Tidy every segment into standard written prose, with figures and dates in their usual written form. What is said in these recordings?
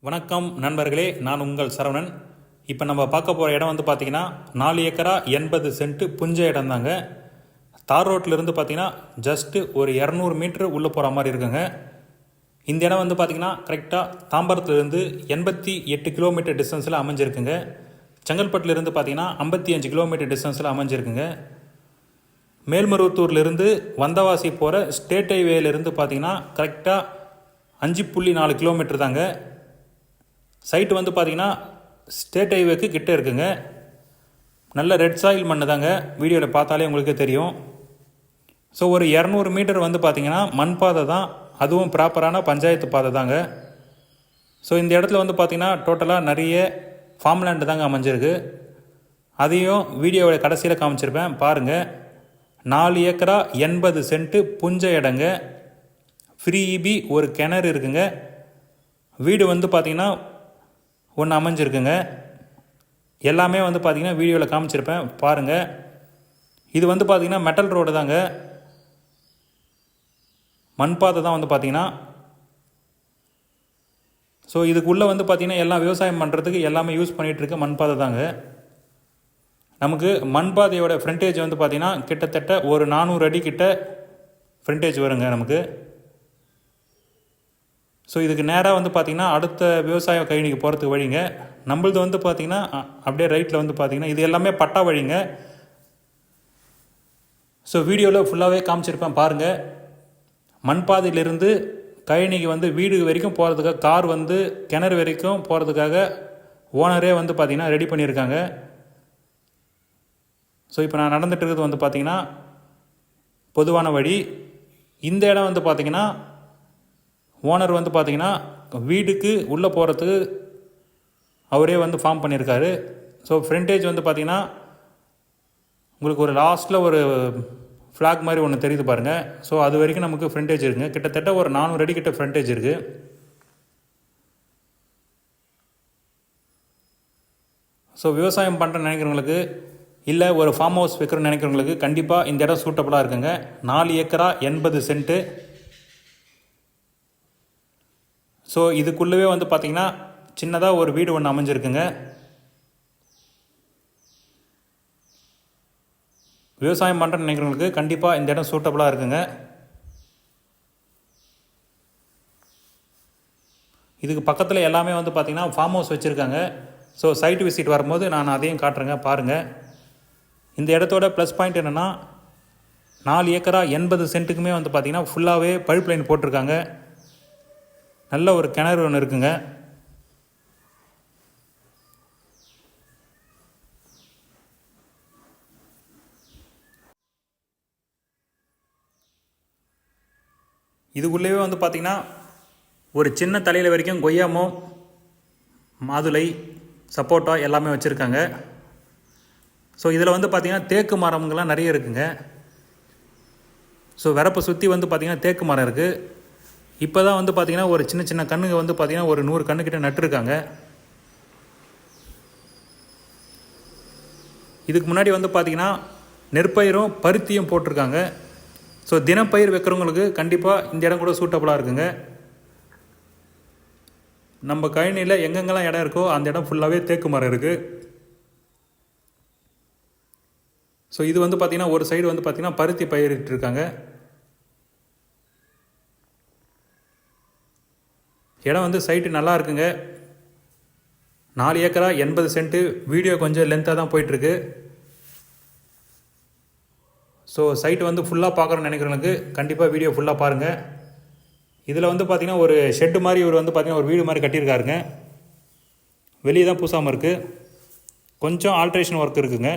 வணக்கம் நண்பர்களே, நான் உங்கள் சரவணன். இப்போ நம்ம பார்க்க போகிற இடம் வந்து பார்த்திங்கன்னா 4 ஏக்கரா 80 சென்ட்டு புஞ்ச இடம் தாங்க. தார் ரோட்டிலிருந்து பார்த்திங்கன்னா ஜஸ்ட்டு ஒரு 200 மீட்ரு உள்ளே போகிற மாதிரி இருக்குங்க. இந்த இடம் வந்து பார்த்திங்கன்னா கரெக்டாக தாம்பரத்துலேருந்து 88 கிலோமீட்டர் டிஸ்டன்ஸில் அமைஞ்சிருக்குங்க. செங்கல்பட்டுலேருந்து பார்த்திங்கன்னா 55 கிலோமீட்டர் டிஸ்டன்ஸில் அமைஞ்சிருக்குங்க. மேல்மருவத்தூர்லேருந்து வந்தவாசி போகிற ஸ்டேட் ஹைவேலேருந்து பார்த்திங்கன்னா கரெக்டாக 5.4 கிலோமீட்டர் தாங்க. சைட்டு வந்து பார்த்திங்கன்னா ஸ்டேட் ஹைவேக்கு கிட்டே இருக்குங்க. நல்ல ரெட் சாயில் மண்ணு தாங்க, வீடியோவில் பார்த்தாலே உங்களுக்கு தெரியும். ஸோ ஒரு 200 மீட்டர் வந்து பார்த்திங்கன்னா மண் பாதை தான், அதுவும் ப்ராப்பரான பஞ்சாயத்து பாதை தாங்க. ஸோ இந்த இடத்துல வந்து பார்த்திங்கன்னா டோட்டலாக நிறைய ஃபார்ம் லேண்டு தாங்க அமைஞ்சிருக்கு. அதையும் வீடியோவோட கடைசியில் காமிச்சிருப்பேன் பாருங்கள். 4 ஏக்கரா 80 சென்ட்டு புஞ்ச இடங்க. ஃப்ரீ இபி, ஒரு கிணறு இருக்குங்க. வீடு வந்து பார்த்திங்கன்னா ஒன்று அமைஞ்சிருக்குங்க. எல்லாமே வந்து பார்த்திங்கன்னா வீடியோவில் காமிச்சிருப்பேன் பாருங்கள். இது வந்து பார்த்திங்கன்னா மெட்டல் ரோடு தாங்க, மண் பாதை தான் வந்து பார்த்திங்கன்னா. ஸோ இதுக்குள்ளே வந்து பார்த்திங்கன்னா எல்லாம் விவசாயம் பண்ணுறதுக்கு எல்லாமே யூஸ் பண்ணிகிட்ருக்கு மண் பாதை தாங்க. நமக்கு மண் பாதையோட ஃப்ரண்டேஜ் வந்து பார்த்திங்கன்னா கிட்டத்தட்ட ஒரு 400 அடி கிட்ட ஃப்ரண்டேஜ் வருங்க நமக்கு. ஸோ இதுக்கு நேராக வந்து பார்த்திங்கன்னா அடுத்த விவசாய கழனிக்கு போகிறதுக்கு வழிங்க. நம்மளது வந்து பார்த்திங்கன்னா அப்படியே ரைட்டில் வந்து பார்த்திங்கன்னா இது எல்லாமே பட்டா வழிங்க. ஸோ வீடியோவில் ஃபுல்லாகவே காமிச்சிருப்பேன் பாருங்கள். மண்பாதையிலிருந்து கழனிக்கு வந்து வீடு வரைக்கும் போகிறதுக்காக, கார் வந்து கிணறு வரைக்கும் போகிறதுக்காக ஓனரே வந்து பார்த்திங்கன்னா ரெடி பண்ணியிருக்காங்க. ஸோ இப்போ நான் நடந்துகிட்டு இருக்கிறது வந்து பார்த்திங்கன்னா பொதுவான வழி. இந்த இடம் வந்து பார்த்திங்கன்னா ஓனர் வந்து பார்த்திங்கன்னா வீடுக்கு உள்ளே போகிறதுக்கு அவரே வந்து ஃபார்ம் பண்ணியிருக்காரு. ஸோ ஃப்ரண்டேஜ் வந்து பார்த்திங்கன்னா உங்களுக்கு ஒரு லாஸ்ட்டில் ஒரு ஃப்ளாக் மாதிரி ஒன்று தெரியுது பாருங்கள். ஸோ அது வரைக்கும் நமக்கு ஃப்ரண்டேஜ் இருக்குங்க. கிட்டத்தட்ட ஒரு 400 அடி கிட்ட ஃப்ரண்டேஜ் இருக்குது. ஸோ விவசாயம் பண்ணுறேன்னு நினைக்கிறவங்களுக்கு, இல்லை ஒரு ஃபார்ம் ஹவுஸ் வைக்கிறோன்னு நினைக்கிறவங்களுக்கு கண்டிப்பாக இந்த இடம் சூட்டபுளாக இருக்குங்க. 4 ஏக்கரா 80 சென்ட்டு. ஸோ இதுக்குள்ளவே வந்து பார்த்திங்கன்னா சின்னதாக ஒரு வீடு ஒன்று அமைஞ்சிருக்குங்க. விவசாயம் பண்ணுறேன்னு நினைக்கிறவங்களுக்கு கண்டிப்பாக இந்த இடம் சூட்டபுளாக இருக்குங்க. இதுக்கு பக்கத்தில் எல்லாமே வந்து பார்த்திங்கன்னா ஃபார்ம் ஹவுஸ் வச்சுருக்காங்க. ஸோ சைட் விசிட் வரும்போது நான் அதையும் காட்டுறேங்க பாருங்கள். இந்த இடத்தோட ப்ளஸ் பாயிண்ட் என்னென்னா 4 ஏக்கரா 80 சென்ட்டுக்குமே வந்து பார்த்திங்கன்னா ஃபுல்லாகவே பைப் லைன் போட்டிருக்காங்க. நல்ல ஒரு கிணறு ஒன்று இருக்குங்க. இதுக்குள்ளேயே வந்து பார்த்திங்கன்னா ஒரு சின்ன தலையில் வரைக்கும் கொய்யாமோ, மாதுளை, சப்போட்டா எல்லாமே வச்சுருக்காங்க. ஸோ இதில் வந்து பார்த்திங்கன்னா தேக்கு மரங்கள்லாம் நிறைய இருக்குங்க. ஸோ வரப்பை சுற்றி வந்து பார்த்திங்கன்னா தேக்கு மரம் இருக்குது. இப்போ தான் வந்து பார்த்திங்கன்னா ஒரு சின்ன சின்ன கண்ணுங்க வந்து பார்த்திங்கன்னா ஒரு 100 கண்ணுக்கிட்ட நட்டுருக்காங்க. இதுக்கு முன்னாடி வந்து பார்த்திங்கன்னா நெற்பயிரும் பருத்தியும் போட்டிருக்காங்க. ஸோ தினப்பயிர் வைக்கிறவங்களுக்கு கண்டிப்பாக இந்த இடம் கூட சூட்டபுளாக இருக்குங்க. நம்ம கழனியில் எங்கெங்கெல்லாம் இடம் இருக்கோ அந்த இடம் ஃபுல்லாகவே தேக்கு மரம் இருக்குது. ஸோ இது வந்து பார்த்திங்கன்னா ஒரு சைடு வந்து பார்த்திங்கன்னா பருத்தி பயிரிட்டுருக்காங்க. இடம் வந்து சைட்டு நல்லா இருக்குங்க. 4 ஏக்கரா 80 சென்ட்டு. வீடியோ கொஞ்சம் லென்த்தாக தான் போயிட்டுருக்கு. ஸோ சைட்டு வந்து ஃபுல்லாக பார்க்குறோன்னு நினைக்கிறவங்களுக்கு கண்டிப்பாக வீடியோ ஃபுல்லாக பாருங்கள். இதில் வந்து பார்த்திங்கன்னா ஒரு ஷெட்டு மாதிரி இவர் வந்து பார்த்திங்கன்னா ஒரு வீடு மாதிரி கட்டியிருக்காருங்க. வெளியே தான் பூசாமல் இருக்குது. கொஞ்சம் ஆல்ட்ரேஷன் ஒர்க் இருக்குங்க.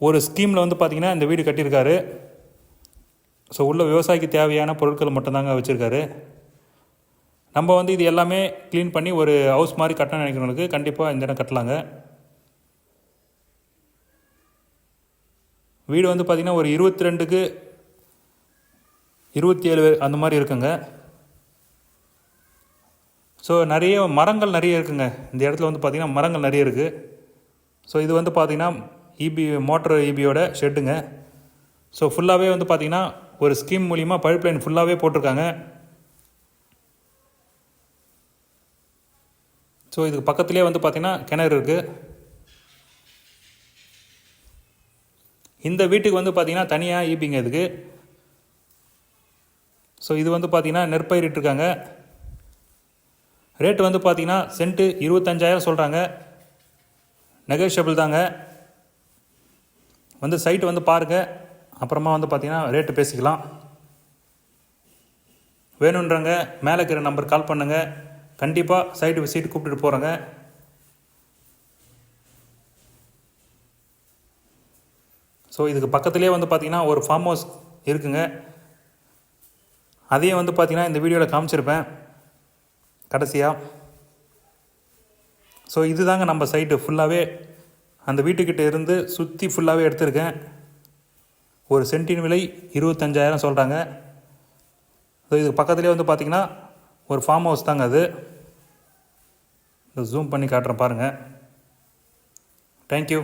ஒரு ஸ்கீமில் வந்து பார்த்திங்கன்னா இந்த வீடு கட்டியிருக்காரு. ஸோ உள்ள விவசாயிக்கு தேவையான பொருட்கள் மட்டும்தாங்க வச்சுருக்காரு. நம்ம வந்து இது எல்லாமே க்ளீன் பண்ணி ஒரு ஹவுஸ் மாதிரி கட்டணும்னு நினைக்கிறவங்களுக்கு கண்டிப்பாக இந்த இடம் கட்டலாங்க. வீடு வந்து பார்த்திங்கன்னா ஒரு 22க்கு 27 அந்த மாதிரி இருக்குங்க. ஸோ நிறைய மரங்கள் நிறைய இருக்குங்க. இந்த இடத்துல வந்து பார்த்திங்கன்னா மரங்கள் நிறைய இருக்குது. ஸோ இது வந்து பார்த்திங்கன்னா மோட்டர் இபியோட ஷெட்டுங்க. ஸோ ஃபுல்லாகவே வந்து பார்த்திங்கன்னா ஒரு ஸ்கீம் மூலிமா பைப் லைன் ஃபுல்லாகவே போட்டிருக்காங்க. ஸோ இதுக்கு பக்கத்துலேயே வந்து பார்த்திங்கன்னா கிணறு இருக்குது. இந்த வீட்டுக்கு வந்து பார்த்திங்கன்னா தனியாக ஈபிங்க இதுக்கு. ஸோ இது வந்து பார்த்திங்கன்னா நெற்பயிரிட்டுருக்காங்க. ரேட்டு வந்து பார்த்திங்கன்னா சென்ட்டு 25,000 சொல்கிறாங்க. நெகோஷியபிள் தாங்க. வந்து சைட்டு வந்து பாருங்கள், அப்புறமா வந்து பார்த்திங்கன்னா ரேட்டு பேசிக்கலாம். வேணுன்றங்க மேலே இருக்கிற நம்பர் கால் பண்ணுங்கள். கண்டிப்பாக சைட்டு விசிட் கூப்பிட்டுட்டு போகிறேங்க. ஸோ இதுக்கு பக்கத்துலேயே வந்து பார்த்திங்கன்னா ஒரு ஃபார்ம் ஹவுஸ் இருக்குங்க. அதையும் வந்து பார்த்திங்கன்னா இந்த வீடியோவில் காமிச்சிருப்பேன் கடைசியாக. ஸோ இதுதாங்க நம்ம சைட்டு ஃபுல்லாகவே. அந்த வீட்டுக்கிட்ட இருந்து சுற்றி ஃபுல்லாகவே எடுத்திருக்கேன். ஒரு சென்ட்டின் விலை 25,000 சொல்கிறாங்க. ஸோ இதுக்கு பக்கத்துலேயே வந்து பார்த்திங்கன்னா ஒரு ஃபார்ம் ஹவுஸ் தாங்க அது. ஜூம் பண்ணி காட்டுறேன் பாருங்கள். தேங்க்யூ.